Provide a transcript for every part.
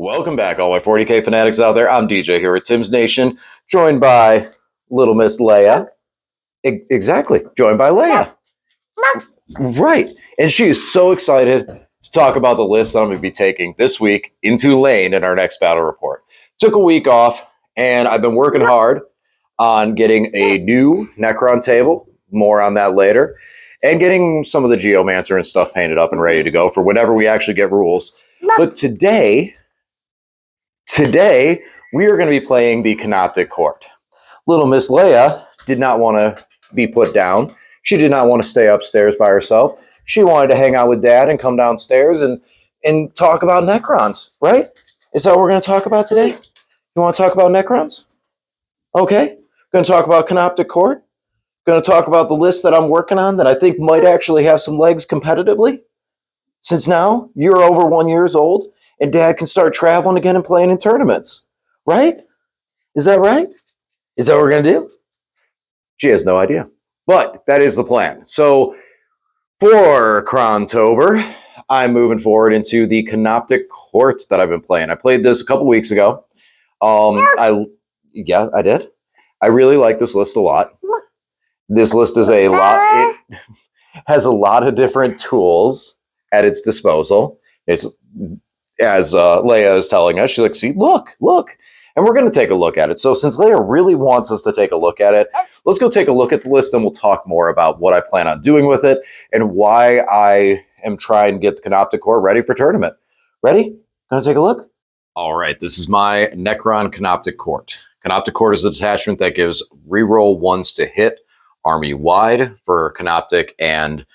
Welcome back, all my 40K fanatics out there. I'm DJ here at Tim's Nation, joined by Little Miss Leia. Exactly, joined by Leia. Right, and she is so excited to talk about the list that I'm going to be taking this week into Lane in our next battle report. Took a week off, and I've been working hard on getting a new Necron table. More on that later. And getting some of the Geomancer and stuff painted up and ready to go for whenever we actually get rules. But today, we are going to be playing the Canoptek Court. Little Miss Leia did not want to be put down. She did not want to stay upstairs by herself. She wanted to hang out with Dad and come downstairs and talk about Necrons, right? Is that what we're going to talk about today? You want to talk about Necrons? Okay. Going to talk about Canoptek Court. Going to talk about the list that I'm working on that I think might actually have some legs competitively. Since now you're over 1 year old and Dad can start traveling again and playing in tournaments. Right? Is that right? Is that what we're going to do? She has no idea. But that is the plan. So for Crontober, I'm moving forward into the Canoptek Court that I've been playing. I played this a couple weeks ago. I did. I really like this list a lot. This list is a lot. It has a lot of different tools at its disposal. It's as Leia is telling us. She's like, "See, look," and we're going to take a look at it. So since Leia really wants us to take a look at it, let's go take a look at the list, and we'll talk more about what I plan on doing with it and why I am trying to get the Canoptek Court ready for tournament. Ready? Going to take a look? All right. This is my Necron Canoptek Court. Canoptek Court is a detachment that gives reroll ones to hit army-wide for Canoptek and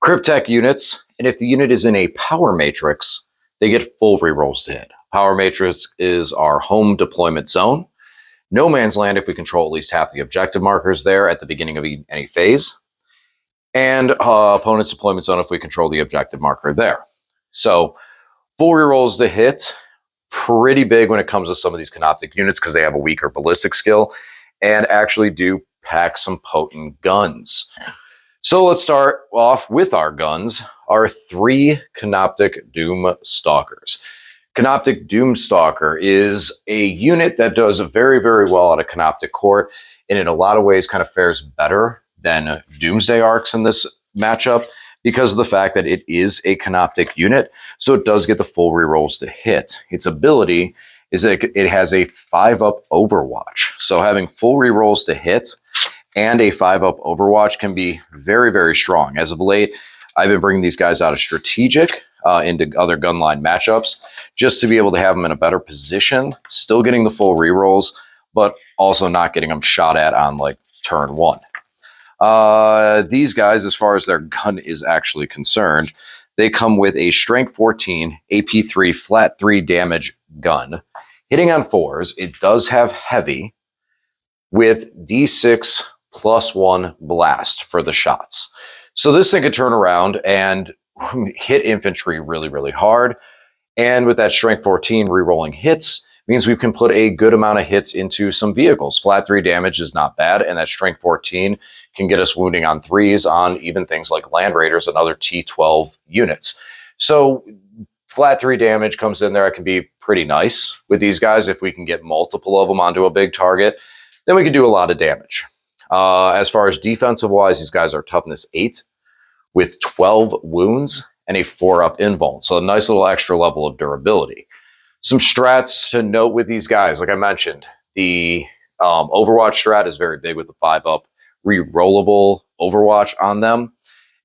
Cryptek units, and if the unit is in a power matrix, they get full rerolls to hit. Power matrix is our home deployment zone. No man's land if we control at least half the objective markers there at the beginning of any phase, and opponent's deployment zone if we control the objective marker there. So full rerolls to hit, pretty big when it comes to some of these Canoptek units because they have a weaker ballistic skill and actually do pack some potent guns. So let's start off with our guns, our 3 Canoptek Doom Stalkers. Canoptek Doom Stalker is a unit that does very, very well at a Canoptek Court, and in a lot of ways kind of fares better than Doomsday Arcs in this matchup because of the fact that it is a Canoptek unit, so it does get the full rerolls to hit. Its ability is that it has a 5-up Overwatch, so having full rerolls to hit and a 5-up Overwatch can be very, very strong. As of late, I've been bringing these guys out of strategic into other gunline matchups just to be able to have them in a better position, still getting the full rerolls, but also not getting them shot at on like turn 1. These guys, as far as their gun is actually concerned, they come with a Strength 14, AP 3, flat 3 damage gun. Hitting on 4s, it does have heavy with D6 +1 blast for the shots. So this thing could turn around and hit infantry really, really hard. And with that Strength 14 rerolling hits, means we can put a good amount of hits into some vehicles. Flat 3 damage is not bad, and that Strength 14 can get us wounding on 3s on even things like Land Raiders and other T12 units. So flat 3 damage comes in there. It can be pretty nice with these guys. If we can get multiple of them onto a big target, then we can do a lot of damage. As far as defensive-wise, these guys are toughness 8 with 12 wounds and a 4-up invuln. So a nice little extra level of durability. Some strats to note with these guys, like I mentioned, the Overwatch strat is very big with the 5-up rerollable Overwatch on them.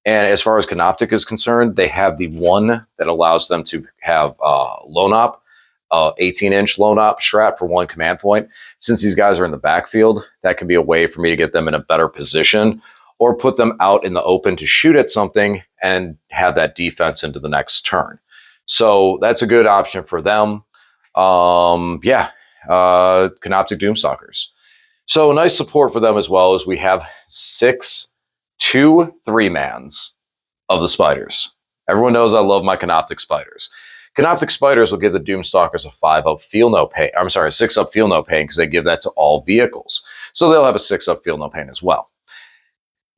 And as far as Canoptek is concerned, they have the one that allows them to have lone op, 18-inch lone op strat for 1 command point. Since these guys are in the backfield, that can be a way for me to get them in a better position or put them out in the open to shoot at something and have that defense into the next turn. So that's a good option for them. Canoptek Doomstalkers. So nice support for them as well as we have 6 2 3-mans of the spiders. Everyone knows I love my Canoptek spiders. Canoptek spiders will give the Doomstalkers a 5-up feel no pain. I'm sorry, a 6-up feel no pain because they give that to all vehicles. So they'll have a 6-up feel no pain as well.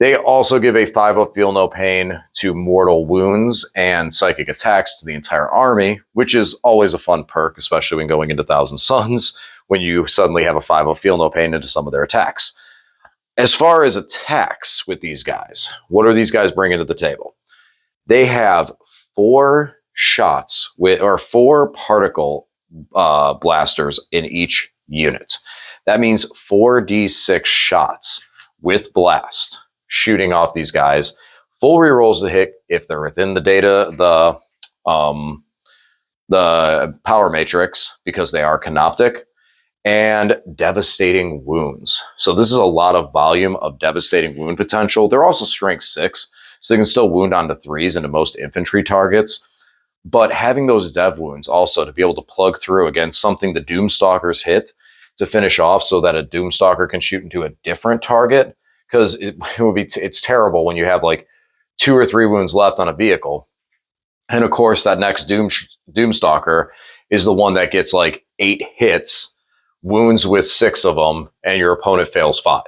They also give a 5-up feel no pain to mortal wounds and psychic attacks to the entire army, which is always a fun perk, especially when going into Thousand Suns, when you suddenly have a 5-up feel no pain into some of their attacks. As far as attacks with these guys, what are these guys bringing to the table? They have 4 shots or 4 particle blasters in each unit. That means 4d6 shots with blast shooting off these guys. Full rerolls to hit if they're within the power matrix, because they are Canoptek, and devastating wounds. So this is a lot of volume of devastating wound potential. They're also strength 6, so they can still wound onto 3s into most infantry targets. But having those dev wounds also to be able to plug through against something the Doomstalkers hit to finish off, so that a Doomstalker can shoot into a different target, because it's terrible when you have like 2 or 3 wounds left on a vehicle, and of course that next Doomstalker is the one that gets like 8 hits, wounds with 6 of them, and your opponent fails 5.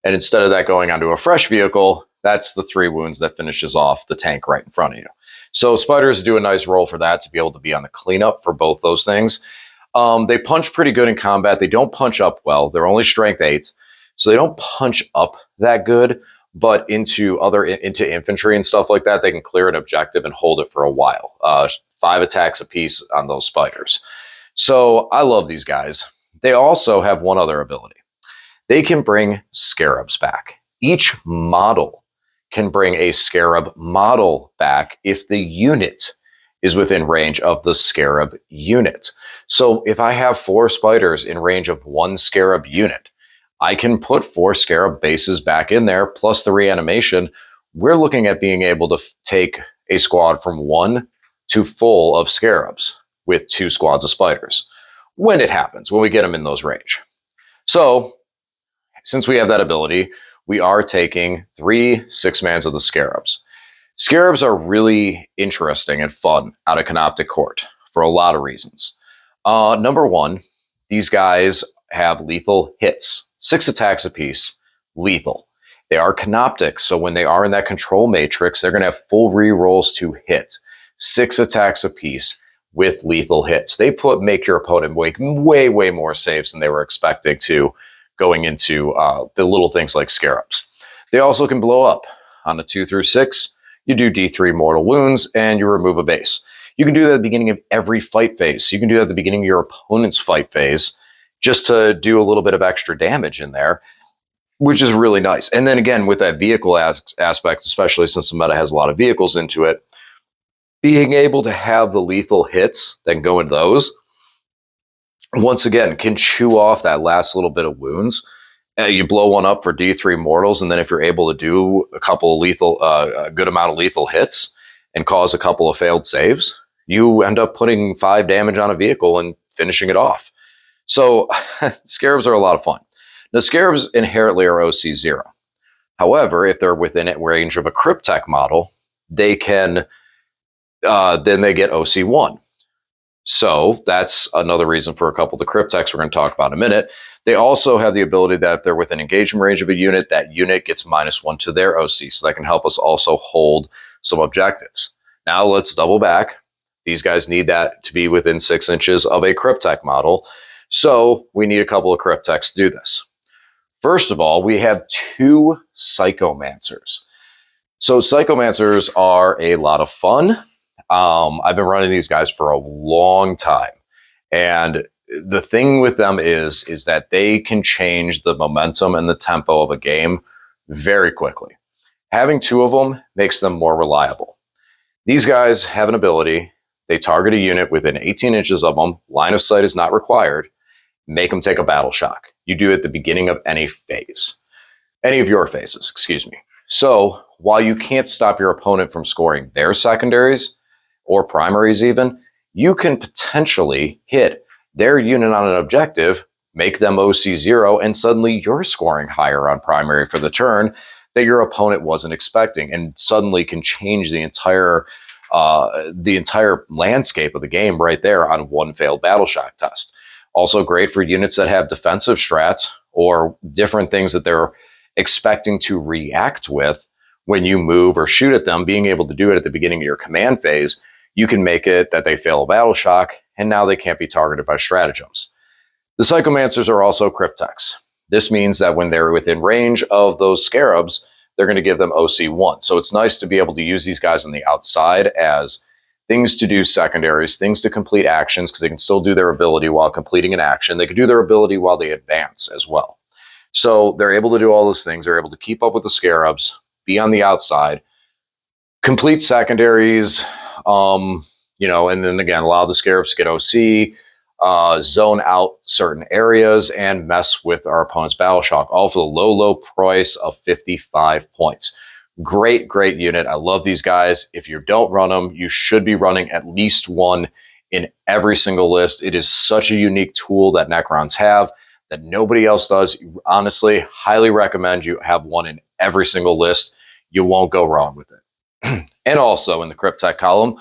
And instead of that going onto a fresh vehicle, that's the 3 wounds that finishes off the tank right in front of you. So spiders do a nice roll for that, to be able to be on the cleanup for both those things. They punch pretty good in combat. They don't punch up well. They're only strength 8, so they don't punch up that good. But into infantry and stuff like that, they can clear an objective and hold it for a while. 5 attacks apiece on those spiders. So I love these guys. They also have one other ability. They can bring scarabs back. Each model can bring a scarab model back if the unit is within range of the scarab unit. So if I have 4 spiders in range of 1 scarab unit, I can put 4 scarab bases back in there, plus the reanimation. We're looking at being able to take a squad from 1 to full of scarabs with 2 squads of spiders. When it happens, when we get them in those range. So, since we have that ability, we are taking 3 6-mans of the scarabs. Scarabs are really interesting and fun out of Canoptek Court for a lot of reasons. Number 1, these guys have lethal hits. 6 attacks apiece, lethal. They are Canoptek, so when they are in that control matrix, they're going to have full rerolls to hit. 6 attacks apiece with lethal hits. They make your opponent make way more saves than they were expecting to, going into the little things like scarabs. They also can blow up. On a 2 through 6, you do D3 mortal wounds and you remove a base. You can do that at the beginning of every fight phase. You can do that at the beginning of your opponent's fight phase, just to do a little bit of extra damage in there, which is really nice. And then again, with that vehicle aspect, especially since the meta has a lot of vehicles into it, being able to have the lethal hits that can go into those, once again, can chew off that last little bit of wounds. You blow one up for D3 mortals, and then if you're able to do a couple of a good amount of lethal hits and cause a couple of failed saves, you end up putting 5 damage on a vehicle and finishing it off. So scarabs are a lot of fun. Now, scarabs inherently are OC0. However, if they're within range of a Cryptek model, they can then they get OC1. So that's another reason for a couple of the Crypteks we're going to talk about in a minute. They also have the ability that if they're within engagement range of a unit, that unit gets -1 to their OC. So that can help us also hold some objectives. Now let's double back. These guys need that to be within 6 inches of a Cryptek model. So we need a couple of Crypteks to do this. First of all, we have 2 Psychomancers. So Psychomancers are a lot of fun. I've been running these guys for a long time. And the thing with them is that they can change the momentum and the tempo of a game very quickly. Having 2 of them makes them more reliable. These guys have an ability. They target a unit within 18 inches of them. Line of sight is not required. Make them take a battle shock. You do it at the beginning of any phase. Any of your phases, excuse me. So while you can't stop your opponent from scoring their secondaries or primaries even, you can potentially hit their unit on an objective, make them OC0, and suddenly you're scoring higher on primary for the turn that your opponent wasn't expecting, and suddenly can change the entire landscape of the game right there on 1 failed battle shock test. Also great for units that have defensive strats or different things that they're expecting to react with when you move or shoot at them, being able to do it at the beginning of your command phase, you can make it that they fail a battle shock, and now they can't be targeted by stratagems. The Psychomancers are also Crypteks. This means that when they're within range of those Scarabs, they're going to give them OC1. So it's nice to be able to use these guys on the outside as things to do secondaries, things to complete actions, because they can still do their ability while completing an action. They can do their ability while they advance as well. So they're able to do all those things. They're able to keep up with the Scarabs, be on the outside, complete secondaries, and then again, allow the Scarabs to get OC, zone out certain areas, and mess with our opponent's battle shock, all for the low price of 55 points. Great unit. I love these guys. If you don't run them, you should be running at least one in every single list. It is such a unique tool that Necrons have that nobody else does. Honestly, highly recommend you have one in every single list. You won't go wrong with it. And also in the Cryptek column,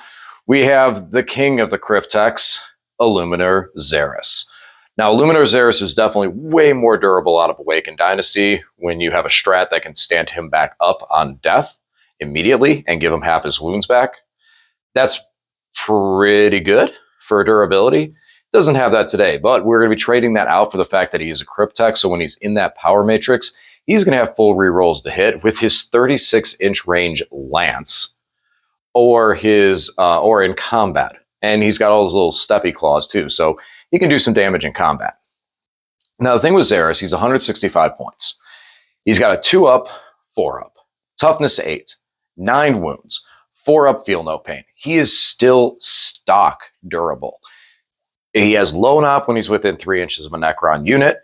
we have the king of the Crypteks, Illuminator Xeris. Now, Illuminator Xeris is definitely way more durable out of Awakened Dynasty when you have a strat that can stand him back up on death immediately and give him half his wounds back. That's pretty good for durability. Doesn't have that today, but we're going to be trading that out for the fact that he is a Cryptek, so when he's in that power matrix, he's going to have full rerolls to hit with his 36-inch range lance or in combat. And he's got all those little steppy claws too, so he can do some damage in combat. Now, the thing with Xeris, he's 165 points. He's got a 2-up, 4-up, toughness 8, 9 wounds, 4-up, feel no pain. He is still stock durable. He has low op when he's within 3 inches of a Necron unit.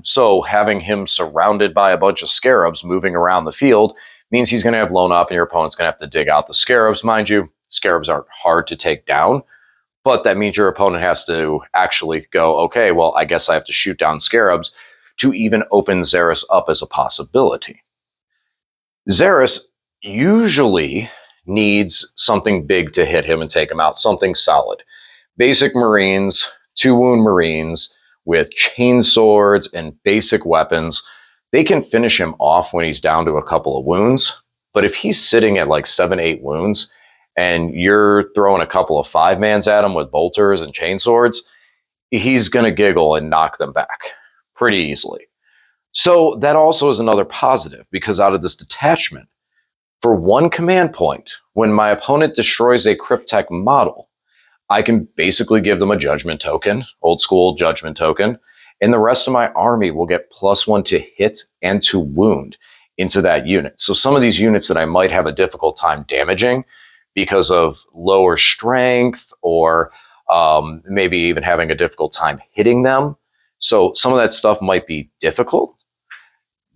So having him surrounded by a bunch of Scarabs moving around the field means he's going to have low op and your opponent's going to have to dig out the Scarabs. Mind you, Scarabs aren't hard to take down, but that means your opponent has to actually go, okay, well, I guess I have to shoot down Scarabs to even open Xeris up as a possibility. Xeris usually needs something big to hit him and take him out, something solid. Basic Marines, 2-wound Marines with chain swords and basic weapons, they can finish him off when he's down to a couple of wounds. But if he's sitting at like 7-8 wounds and you're throwing a couple of 5-mans at him with bolters and chain swords, he's going to giggle and knock them back pretty easily. So that also is another positive, because out of this detachment, for 1 command point, when my opponent destroys a Cryptek model, I can basically give them a judgment token, old school judgment token, and the rest of my army will get +1 to hit and to wound into that unit. So some of these units that I might have a difficult time damaging because of lower strength or maybe even having a difficult time hitting them. So some of that stuff might be difficult.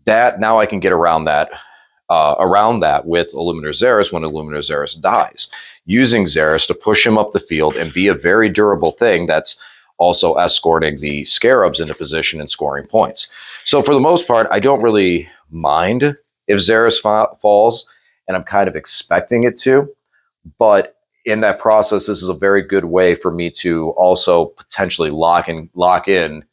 That now I can get around that with Illuminator Xeris when Illuminator Xeris dies, using Xeris to push him up the field and be a very durable thing that's also escorting the Scarabs into position and scoring points. So for the most part, I don't really mind if Xeris falls, and I'm kind of expecting it to, but in that process, this is a very good way for me to also potentially lock in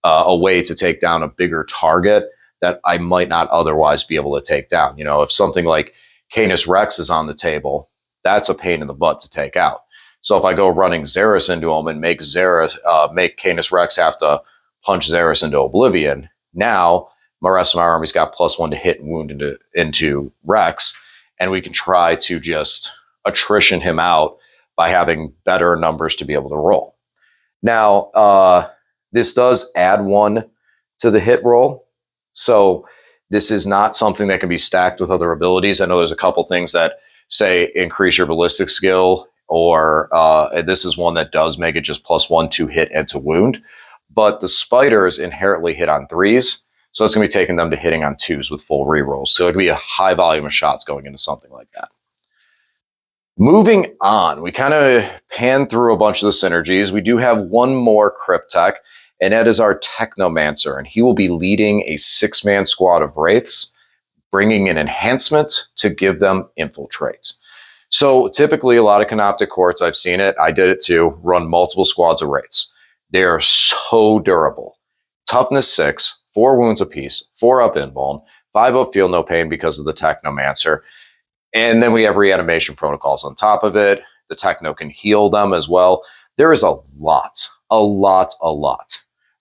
a way to take down a bigger target that I might not otherwise be able to take down. You know, if something like Canis Rex is on the table, that's a pain in the butt to take out. So if I go running Xeris into him and make Canis Rex have to punch Xeris into oblivion, now the rest of my army's got +1 to hit and wound into Rex, and we can try to just attrition him out by having better numbers to be able to roll. Now, this does add 1 to the hit roll. So this is not something that can be stacked with other abilities. I know there's a couple things that say increase your ballistic skill, or this is one that does make it just +1 to hit and to wound. But the spiders inherently hit on 3s, so it's going to be taking them to hitting on 2s with full rerolls. So it could be a high volume of shots going into something like that. Moving on, we kind of pan through a bunch of the synergies. We do have 1 more Cryptek, and that is our Technomancer, and he will be leading a 6-man squad of Wraiths, bringing an enhancement to give them infiltrate. So typically a lot of Canoptek courts, I've seen it, I did it too, run multiple squads of Wraiths. They are so durable. Toughness 6, 4 wounds apiece, 4 up invuln, 5 up, feel no pain because of the Technomancer. And then we have reanimation protocols on top of it. The Techno can heal them as well. There is a lot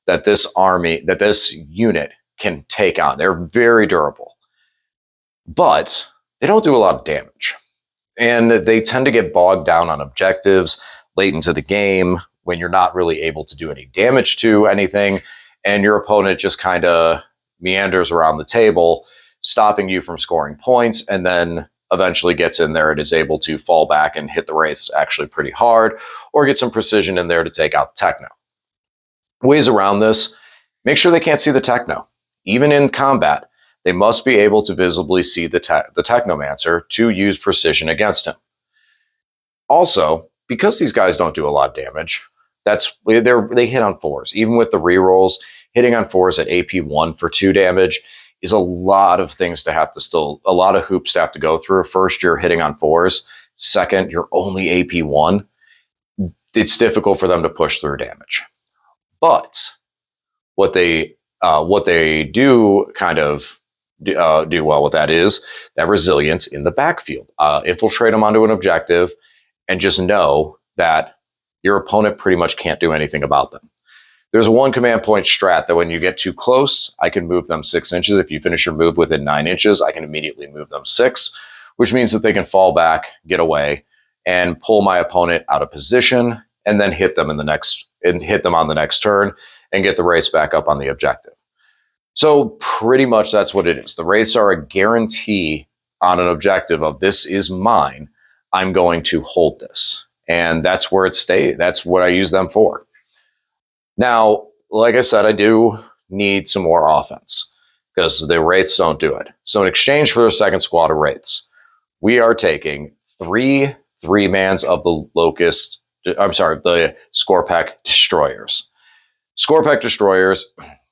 that this unit can take on. They're very durable, but they don't do a lot of damage. And they tend to get bogged down on objectives late into the game when you're not really able to do any damage to anything, and your opponent just kind of meanders around the table, stopping you from scoring points, and then eventually gets in there and is able to fall back and hit the wraiths actually pretty hard, or get some precision in there to take out the Techno. Ways around this: make sure they can't see the Techno. Even in combat, they must be able to visibly see the Technomancer to use precision against him. Also, because these guys don't do a lot of damage, they hit on 4s. Even with the rerolls, hitting on 4s at AP 1 for 2 damage is a lot of things to have to a lot of hoops to have to go through. First, you're hitting on 4s. Second, you're only AP 1. It's difficult for them to push through damage. But what they do kind of do well with that is that resilience in the backfield. Infiltrate them onto an objective and just know that your opponent pretty much can't do anything about them. There's one command point strat that when you get too close, I can move them 6 inches. If you finish your move within 9 inches, I can immediately move them 6, which means that they can fall back, get away, and pull my opponent out of position, and then hit them on the next turn and get the race back up on the objective. So pretty much that's what it is. The wraiths are a guarantee on an objective of this is mine. I'm going to hold this. And that's where it stays. That's what I use them for. Now, like I said, I do need some more offense because the wraiths don't do it. So in exchange for the second squad of wraiths, we are taking 3 3-mans of the the Scorpek Destroyers. Scorpek Destroyers.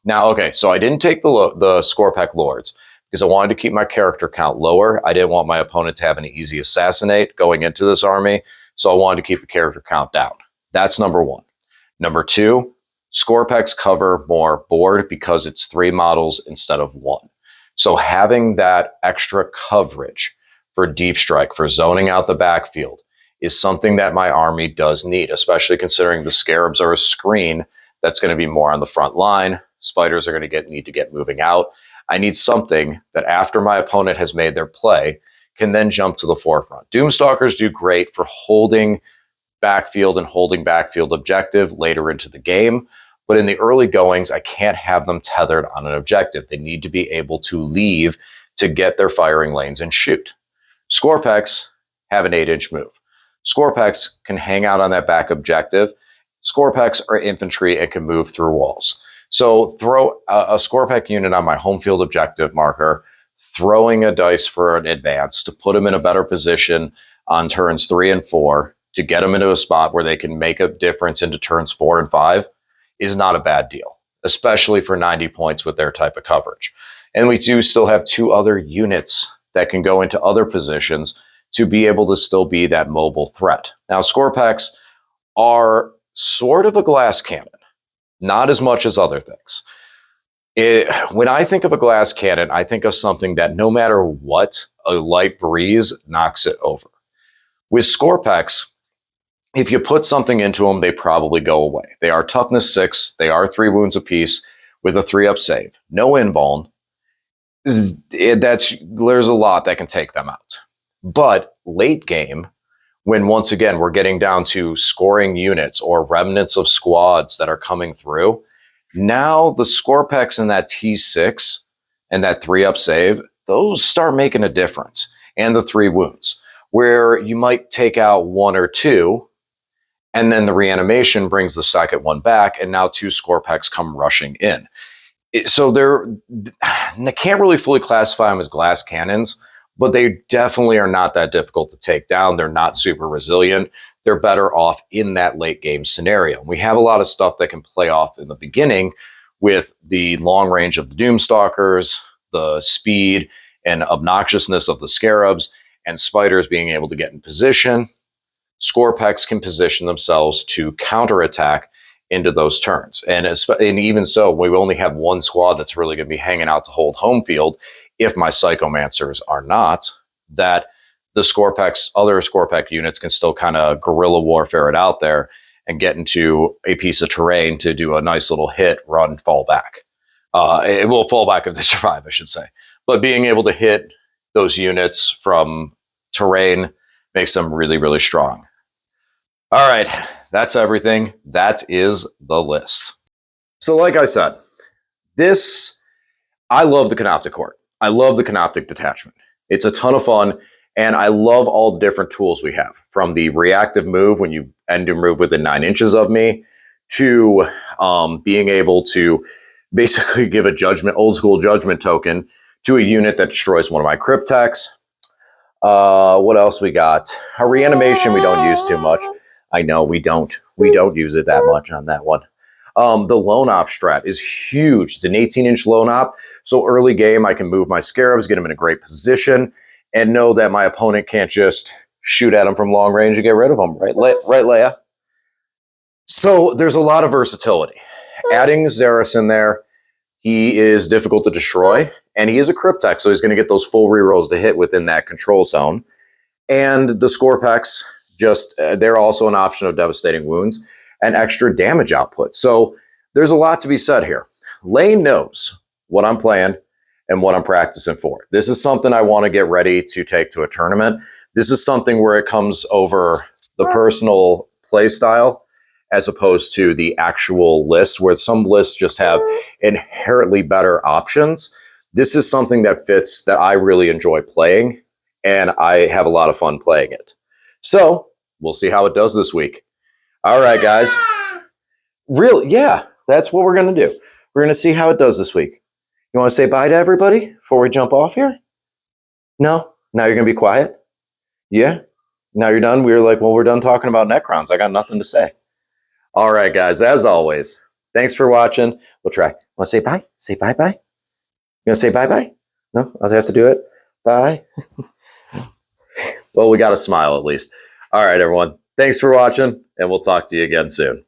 Now, okay, so I didn't take the Scorpek Lords because I wanted to keep my character count lower. I didn't want my opponent to have an easy assassinate going into this army, so I wanted to keep the character count down. That's number 1. Number 2, Scorpeks cover more board because it's 3 models instead of 1. So having that extra coverage for deep strike, for zoning out the backfield, is something that my army does need, especially considering the Scarabs are a screen that's going to be more on the front line. Spiders are going to need to get moving out. I need something that after my opponent has made their play can then jump to the forefront. Doomstalkers do great for holding backfield and holding backfield objective later into the game, but in the early goings, I can't have them tethered on an objective. They need to be able to leave to get their firing lanes and shoot. Scorpeks have an 8-inch move. Scorpeks can hang out on that back objective. Scorpeks are infantry and can move through walls. So throw a Scorpek unit on my home field objective marker, throwing a dice for an advance to put them in a better position on turns 3 and 4 to get them into a spot where they can make a difference into turns 4 and 5 is not a bad deal, especially for 90 points with their type of coverage. And we do still have 2 other units that can go into other positions to be able to still be that mobile threat. Now, Scorpeks are sort of a glass cannon, not as much as other things. When I think of a glass cannon, I think of something that no matter what, a light breeze knocks it over. With Scorpeks, if you put something into them, they probably go away. They are toughness 6. They are 3 wounds apiece with a 3-up save. No invuln. There's a lot that can take them out. But late game, when once again we're getting down to scoring units or remnants of squads that are coming through, now the Scorpeks and that T6 and that 3-up save, those start making a difference. And the 3 wounds, where you might take out 1 or 2, and then the reanimation brings the second one back, and now 2 Scorpeks come rushing in. So I can't really fully classify them as glass cannons, but they definitely are not that difficult to take down. They're not super resilient. They're better off in that late game scenario. We have a lot of stuff that can play off in the beginning with the long range of the Doomstalkers, the speed and obnoxiousness of the Scarabs, and Spiders being able to get in position. Scorpeks can position themselves to counterattack into those turns. And even so, we only have 1 squad that's really going to be hanging out to hold home field. if my Psychomancers are not, that the Scorpex, other Scorpec units can still kind of guerrilla warfare it out there and get into a piece of terrain to do a nice little hit, run, fall back. It will fall back if they survive, I should say. But being able to hit those units from terrain makes them really, really strong. All right, that's everything. That is the list. So like I said, I love the Canoptek Court. I love the Canoptek detachment. It's a ton of fun, and I love all the different tools we have, from the reactive move when you end your move within 9 inches of me, to being able to basically give a old school judgment token to a unit that destroys one of my Crypteks. What else we got? A reanimation we don't use too much. I know we don't use it that much on that one. The lone op strat is huge. It's an 18-inch lone op, so early game I can move my Scarabs, get them in a great position, and know that my opponent can't just shoot at them from long range and get rid of them. Right, Leia? So there's a lot of versatility. Adding Xeris in there, he is difficult to destroy, and he is a Cryptek, so he's going to get those full rerolls to hit within that control zone. And the Scorpex, they're also an option of devastating wounds and extra damage output. So there's a lot to be said here. Lane knows what I'm playing and what I'm practicing for. This is something I want to get ready to take to a tournament. This is something where it comes over the personal play style as opposed to the actual lists, where some lists just have inherently better options. This is something that fits, that I really enjoy playing, and I have a lot of fun playing it. So we'll see how it does this week. All right, guys. Really, yeah, that's what we're going to do. We're going to see how it does this week. You want to say bye to everybody before we jump off here? No? Now you're going to be quiet? Yeah? Now you're done? We were like, well, we're done talking about Necrons. I got nothing to say. All right, guys, as always, thanks for watching. We'll try. Want to say bye? Say bye-bye? You going to say bye-bye? No? I'll have to do it? Bye? Well, we got a smile at least. All right, everyone. Thanks for watching, and we'll talk to you again soon.